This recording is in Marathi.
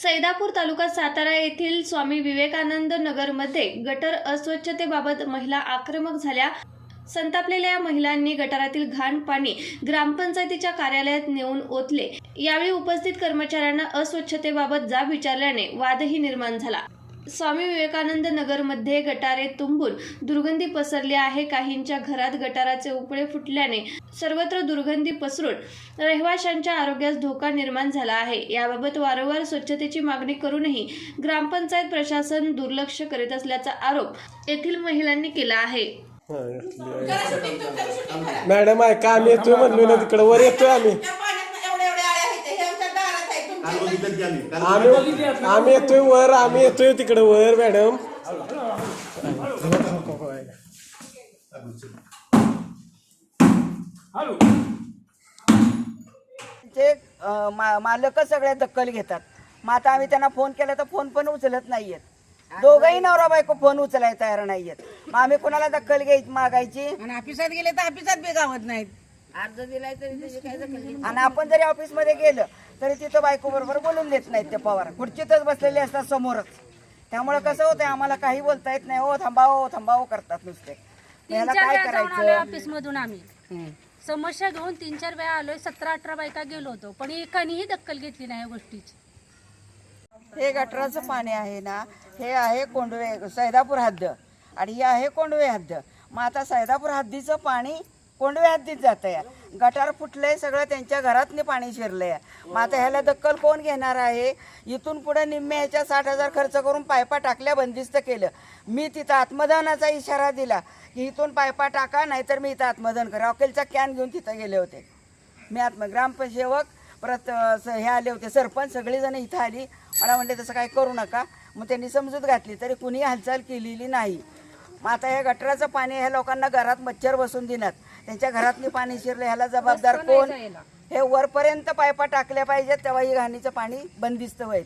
सैदापूर तालुका सातारा येथील स्वामी विवेकानंद नगरमध्ये गटर अस्वच्छतेबाबत महिला आक्रमक झाल्या। संतापलेल्या महिलांनी गटारातील घाण पाणी ग्रामपंचायतीच्या कार्यालयात नेऊन ओतले। यावेळी उपस्थित कर्मचाऱ्यांना अस्वच्छतेबाबत जाब विचारल्याने वादही निर्माण झाला। स्वामी विवेकानंद नगरमध्ये गटारे तुंबून दुर्गंधी पसरली आहे। काहींच्या घरात गटाराचे उपळे फुटल्याने सर्वत्र दुर्गंधी पसरून रहिवाशांच्या आरोग्यास धोका निर्माण झाला आहे। याबाबत वारंवार स्वच्छतेची मागणी करूनही ग्रामपंचायत प्रशासन दुर्लक्ष करीत असल्याचा आरोप येथील महिलांनी केला आहे। मॅडम ऐका, आम्ही येतोय म्हणलो ना, तिकडे वर येतोय आम्ही येतोय वर, आम्ही येतोय तिकडे वर मॅडम। ते मालक सगळे दखल घेतात। मग आता आम्ही त्यांना फोन केला तर फोन पण उचलत नाहीयेत। दोघंही नवरा बायको फोन उचलायला तयार नाहीयेत। मग आम्ही कोणाला दखल घ्यायची मागायची? आणि ऑफिसात गेले तर ऑफिसात बी गावत नाहीत। अर्ज दिलाय तरी त्याची काय दखल? आणि आपण जरी ऑफिस मध्ये गेलं तरी तिथं बायको बरोबर बोलून देत नाहीत। ते पवार खुर्चीतच बसलेले असतात समोरच। त्यामुळे कसं होतंय, आम्हाला काही बोलता येत नाही। हो थांबावं करतात नुसते। याला काय करायचं? ऑफिस मधून आम्ही समस्या घेऊन 3-4 वेळा आलोय। 17-18 बायका गेलो होतो, पण एकानेही दखल घेतली नाही या गोष्टीची। हे गटराचं पाणी आहे ना, हे आहे कोंडवे सैदापूर हद्द आणि हे आहे कोंडवे हद्द। मग आता सैदापूर हद्दीचं पाणी कोंडवे हद्दीत जात आहे। गटार फुटलंय, सगळं त्यांच्या घरातनी पाणी शिरलंय। मग आता ह्याला दखल कोण घेणार आहे? इथून पुढे निम्मे ह्याच्या 60,000 खर्च करून पायपा टाकल्या, बंदिस्त केलं। मी तिथं आत्मदहनाचा इशारा दिला की इथून पायपा टाका, नाहीतर मी इथं आत्मदहन करा। हॉकेलचा कॅन घेऊन तिथं गेले होते मी। ग्रामसेवक परत हे आले होते, सरपंच सगळीजण इथं आली। मला म्हणले तसं काही करू नका। मग त्यांनी समजूत घातली, तरी कुणी हालचाल केलेली नाही। मग आता हे गटराचं पाणी ह्या लोकांना घरात मच्छर बसून देणार, त्यांच्या घरातली पाणी शिरलं, ह्याला जबाबदार कोण? हे वरपर्यंत पायपा टाकल्या पाहिजेत, तेव्हा ही घाणीचं पाणी बंदिस्त होईल।